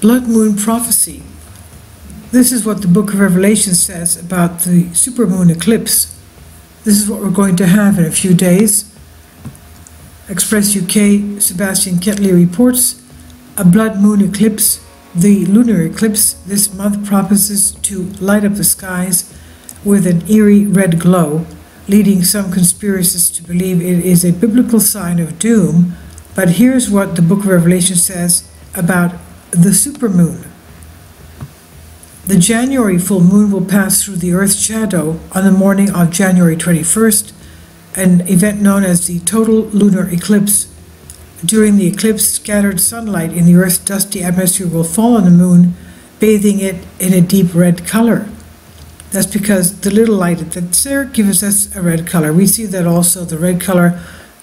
blood moon prophecy. This is what the book of Revelation says about the supermoon eclipse. This is what we're going to have in a few days. Express UK, Sebastian Ketley reports, a blood moon eclipse, the lunar eclipse this month promises to light up the skies with an eerie red glow, leading some conspiracists to believe it is a biblical sign of doom. But here's what the book of Revelation says about the supermoon. The January full moon will pass through the Earth's shadow on the morning of January 21st, an event known as the total lunar eclipse. During the eclipse, scattered sunlight in the Earth's dusty atmosphere will fall on the moon, bathing it in a deep red color. That's because the little light that's there gives us a red color. We see that also, the red color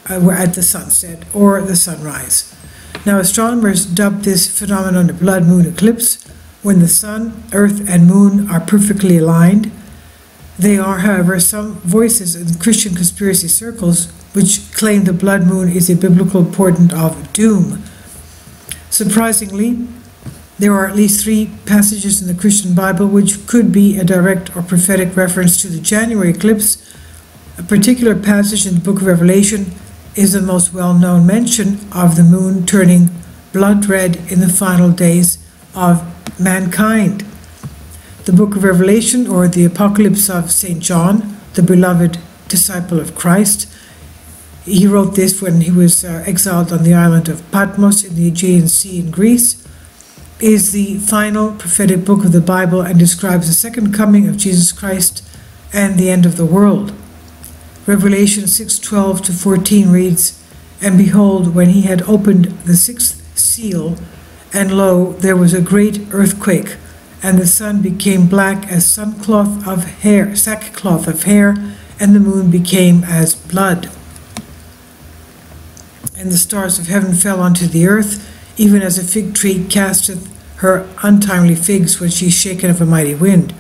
at the sunset or the sunrise. Now, astronomers dub this phenomenon a blood moon eclipse when the sun, earth, and moon are perfectly aligned. There are, however, some voices in Christian conspiracy circles which claim the blood moon is a biblical portent of doom. Surprisingly, there are at least 3 passages in the Christian Bible which could be a direct or prophetic reference to the January eclipse. A particular passage in the book of Revelation is the most well-known mention of the moon turning blood red in the final days of mankind. The book of Revelation, or the Apocalypse of St. John, the beloved disciple of Christ, he wrote this when he was exiled on the island of Patmos in the Aegean Sea in Greece, is the final prophetic book of the Bible and describes the second coming of Jesus Christ and the end of the world. Revelation 6:12-14 reads, "And behold, when he had opened the 6th seal, and lo, there was a great earthquake, and the sun became black as sackcloth of hair, and the moon became as blood. And the stars of heaven fell unto the earth, even as a fig tree casteth her untimely figs when she is shaken of a mighty wind.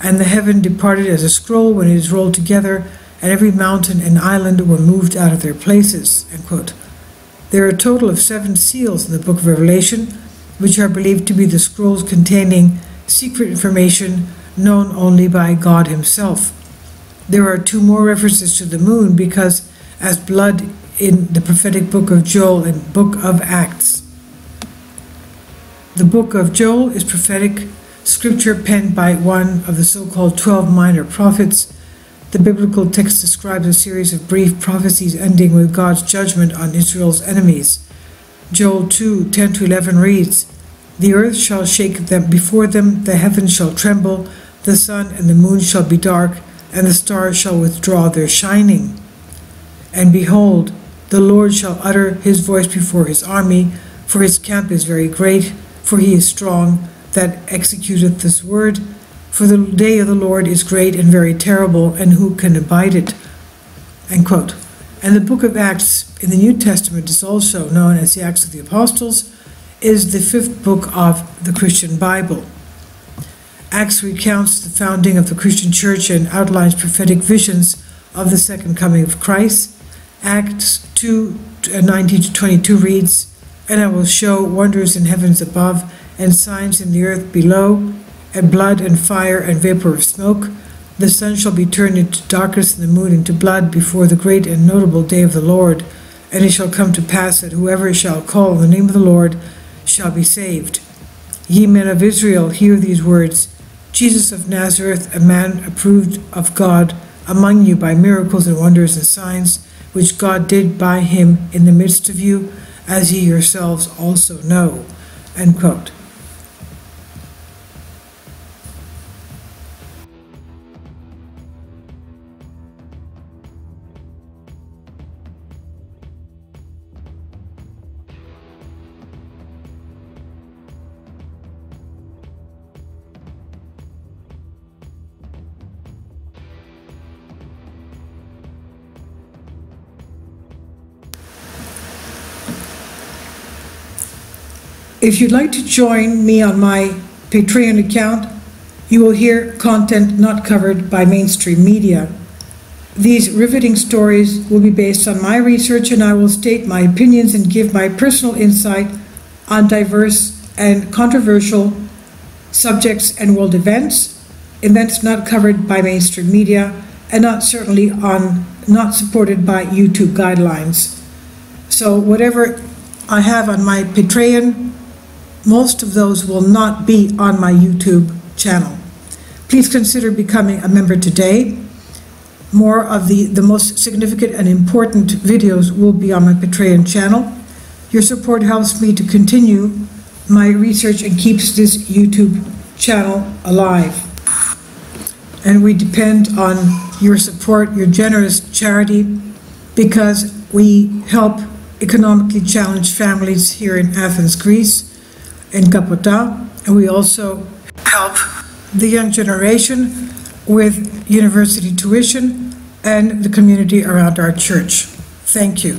And the heaven departed as a scroll when it is rolled together, and every mountain and island were moved out of their places." End quote. There are a total of 7 seals in the book of Revelation, which are believed to be the scrolls containing secret information known only by God himself. There are 2 more references to the moon because as blood in the prophetic book of Joel and book of Acts. The book of Joel is prophetic scripture penned by one of the so-called 12 minor prophets. The biblical text describes a series of brief prophecies ending with God's judgment on Israel's enemies. Joel 2:10-11 reads, "The earth shall shake them before them, the heavens shall tremble, the sun and the moon shall be dark, and the stars shall withdraw their shining. And behold, the Lord shall utter his voice before his army, for his camp is very great, for he is strong that executeth this word. For the day of the Lord is great and very terrible, and who can abide it?" End quote. And the book of Acts in the New Testament is also known as the Acts of the Apostles, is the 5th book of the Christian Bible. Acts recounts the founding of the Christian church and outlines prophetic visions of the second coming of Christ. Acts 2:19-22 reads, "And I will show wonders in heavens above, and signs in the earth below, and blood and fire and vapor of smoke. The sun shall be turned into darkness and the moon into blood before the great and notable day of the Lord. And it shall come to pass that whoever shall call on the name of the Lord shall be saved. Ye men of Israel, hear these words. Jesus of Nazareth, a man approved of God among you by miracles and wonders and signs, which God did by him in the midst of you, as ye yourselves also know." End quote. If you'd like to join me on my Patreon account, you will hear content not covered by mainstream media. These riveting stories will be based on my research, and I will state my opinions and give my personal insight on diverse and controversial subjects and world events not covered by mainstream media, and not supported by YouTube guidelines. So whatever I have on my Patreon, most of those will not be on my YouTube channel. Please consider becoming a member today. More of the most significant and important videos will be on my Patreon channel. Your support helps me to continue my research and keeps this YouTube channel alive. And we depend on your support, your generous charity, because we help economically challenged families here in Athens, Greece, in Kapota, and we also help the young generation with university tuition and the community around our church. Thank you.